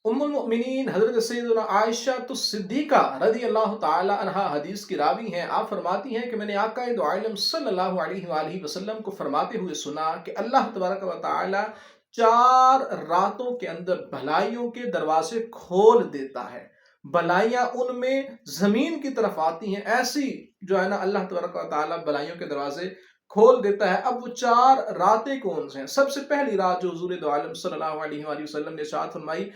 उम्मुल मोमिनीन हज़रत सैयदना आयशा तो सिद्दीक़ा रज़ी अल्लाह ताला अन्हा हदीस की रावी हैं। आप फरमाती हैं कि मैंने आक़ाए दो आलम सल्लल्लाहु अलैहि वालैहि वसल्लम को फरमाते हुए सुना कि अल्लाह तबारक व तआला 4 रातों के अंदर भलाइयों के दरवाजे खोल देता है। भलाइयाँ उनमें ज़मीन की तरफ आती हैं। ऐसी जो है ना अल्लाह तबारक व तआला भलाइयों के दरवाजे खोल देता है। अब वो 4 रातें कौन से हैं? सबसे पहली रात जो हुज़ूर दो आलम सल्लल्लाहु अलैहि वसल्लम ने इरशाद फरमाई,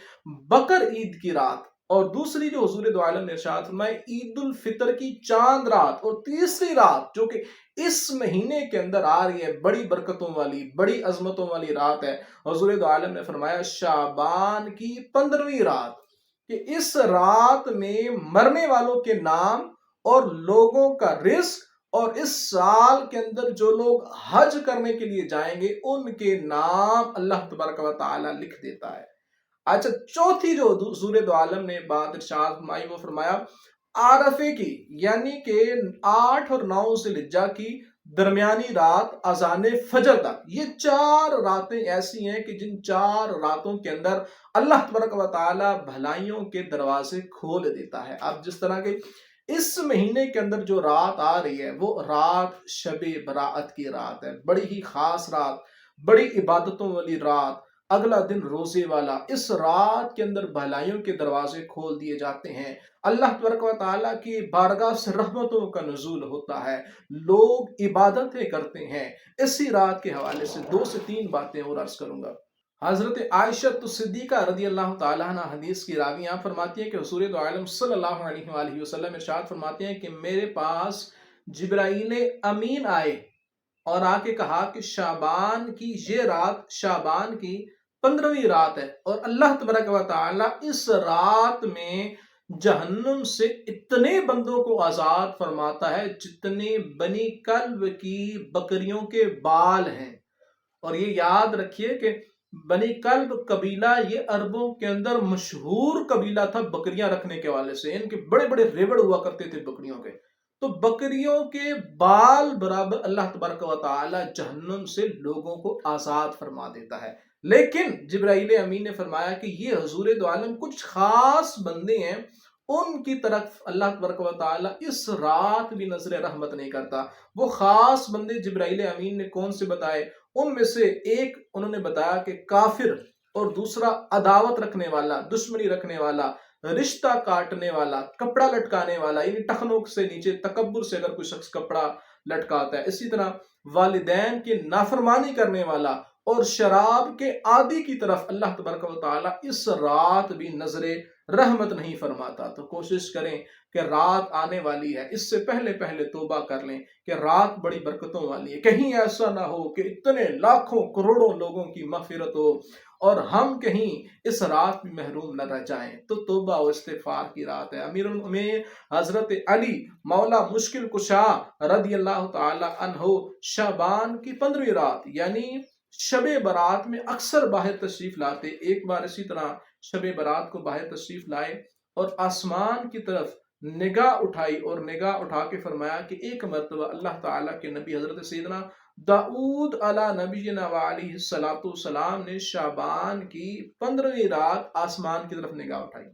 बकर ईद की रात। और दूसरी जो हुज़ूर दो आलम ने इरशाद फरमाई, ईद उल फितर की चांद रात। और तीसरी रात जो कि इस महीने के अंदर आ रही है, बड़ी बरकतों वाली, बड़ी अजमतों वाली रात है। हुज़ूर दो आलम ने फरमाया शाबान की 15वीं रात, कि इस रात में मरने वालों के नाम और लोगों का रिस्क और इस साल के अंदर जो लोग हज करने के लिए जाएंगे उनके नाम अल्लाह तबारक व तआला लिख देता है। अच्छा, चौथी जो हुज़ूर दो आलम ने बात इरशाद फरमाई वो फरमाया आरफे की, यानी कि 8 और 9 ज़िलहिज्जा की दरमियानी रात अजान फजर तक। ये 4 रातें ऐसी हैं कि जिन 4 रातों के अंदर अल्लाह तबारक व तआला भलाइयों के दरवाजे खोल देता है। अब जिस तरह के इस महीने के अंदर जो रात आ रही है वो रात शबे बरात की रात है, बड़ी ही खास रात, बड़ी इबादतों वाली रात, अगला दिन रोजे वाला। इस रात के अंदर भलाइयों के दरवाजे खोल दिए जाते हैं। अल्लाह तबारक व तआला की बारगाह से रहमतों का नुज़ूल होता है, लोग इबादतें करते हैं। इसी रात के हवाले से 2 से 3 बातें और अर्ज करूंगा। हज़रत आयशा तो सिद्दीक़ा रज़ी अल्लाह ताला अन्हा हदीस की रावी आप फरमाती हैं कि हुज़ूर दो आलम सल्लल्लाहु अलैहि वसल्लम इरशाद फरमाते हैं कि मेरे पास जिब्राईल अमीन आए और आके कहा कि शाबान की ये रात शाबान की 15वीं रात है और अल्लाह तबारक व तआला इस रात में जहन्नुम से इतने बंदों को आज़ाद फरमाता है जितने बनी कल्ब की बकरियों के बाल हैं। और ये याद रखिए कि बनी कल्ब कबीला ये अरबों के अंदर मशहूर कबीला था बकरियां रखने के वाले से। इनके बड़े बड़े रेवड़ हुआ करते थे बकरियों के। तो बकरियों के बाल बराबर अल्लाह तबारक व तआला जहन्नुम से लोगों को आजाद फरमा देता है। लेकिन जिब्राईल अमीन ने फरमाया कि ये हुजूर दो आलम कुछ खास बंदे हैं, उनकी तरफ अल्लाह तबारक व तआला इस रात भी नजर रहमत नहीं करता। वो खास बंदे जिब्राईल अमीन ने कौन से बताए? उनमें से एक उन्होंने बताया कि काफिर, और दूसरा अदावत रखने वाला, दुश्मनी रखने वाला, रिश्ता काटने वाला, कपड़ा लटकाने वाला, यानी टखनों से नीचे तकब्बुर से अगर कोई शख्स कपड़ा लटकाता है। इसी तरह वालिदैन की नाफरमानी करने वाला और शराब के आदि की तरफ अल्लाह तबारक व तआला इस रात भी नजरे रहमत नहीं फरमाता। तो कोशिश करें कि रात आने वाली है, इससे पहले पहले तौबा कर लें कि रात बड़ी बरकतों वाली है। कहीं ऐसा ना हो कि इतने लाखों करोड़ों लोगों की मगफिरत हो और हम कहीं इस रात में महरूम न रह जाएं। तो तौबा और इस्तिगफार की रात है। अमीरुल मोमिनीन हजरत अली मौला मुश्किल कुशा रदी अल्लाह ताला अन्हो शाबान की 15वीं रात यानी शबे बारात में अक्सर बाहर तशरीफ लाते। एक बार इसी तरह शबे बारात को बाहर तशरीफ लाए और आसमान की तरफ निगाह उठाई और निगाह उठा के फरमाया कि एक मरतबा अल्लाह ताला के नबी हजरत सैयदना दाऊद अला नबीना व अलैहि सलातु सलाम ने शाबान की 15वीं रात आसमान की तरफ निगाह उठाई।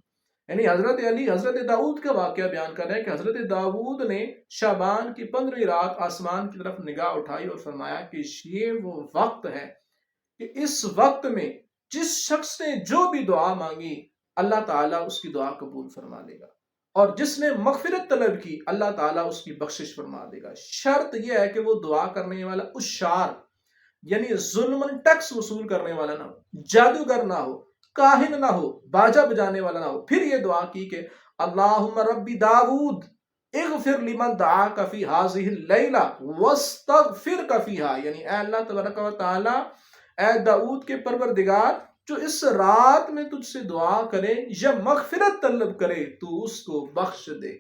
यानी हजरत अली हजरत दाऊद का वाकया बयान कर रहे हैं कि हजरत दाऊद ने शाबान की 15वीं रात आसमान की तरफ निगाह उठाई और फरमाया कि ये वो वक्त है कि इस वक्त में जिस शख्स ने जो भी दुआ मांगी अल्लाह ताला उसकी दुआ कबूल फरमा लेगा, और जिसने मगफिरत तलब की अल्लाह ताला उसकी बख्शिश फरमा देगा। शर्त यह है कि वो दुआ करने वाला उशार यानी जुल्मन टैक्स वसूल करने वाला ना हो, जादूगर ना हो, काहिन ना हो, बाजा बजाने वाला ना हो। फिर ये दुआ की कि अल्लाहुम्मा रब्बी दाऊद इगफिर लिमन दआका फी हाज़िहिल लैला वस्तगफिर फीहा, यानी ऐ अल्लाह तबारक व तआला, ऐ दाऊद के परवरदिगार, जो इस रात में तुझसे दुआ करे या मगफिरत तलब करे तू उसको बख्श दे।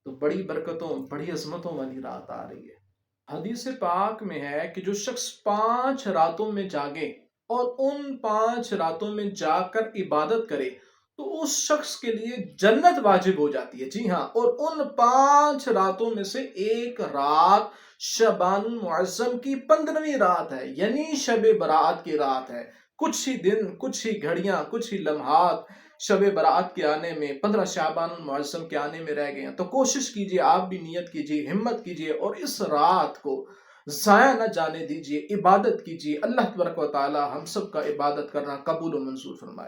तो बड़ी बरकतों बड़ी अजमतों वाली रात आ रही है। हदीस पाक में है कि जो शख्स 5 रातों में जागे और उन 5 रातों में जाकर इबादत करे तो उस शख्स के लिए जन्नत वाजिब हो जाती है। जी हाँ, और उन 5 रातों में से एक रात शबानुल मुअज्जम की 15वीं रात है, यानी शबे बरात की रात है। کچھ ہی دن، کچھ ہی گھڑیاں، کچھ ہی لمحات شب برات کے آنے میں، 15 شعبان المعظم کے آنے میں رہ گئے ہیں۔ تو کوشش کیجئے، آپ بھی نیت کیجئے، ہمت کیجئے اور اس رات کو ضائع نہ جانے دیجئے، عبادت کیجئے۔ اللہ تبارک و تعالی ہم سب کا عبادت کرنا قبول و منظور فرمائے۔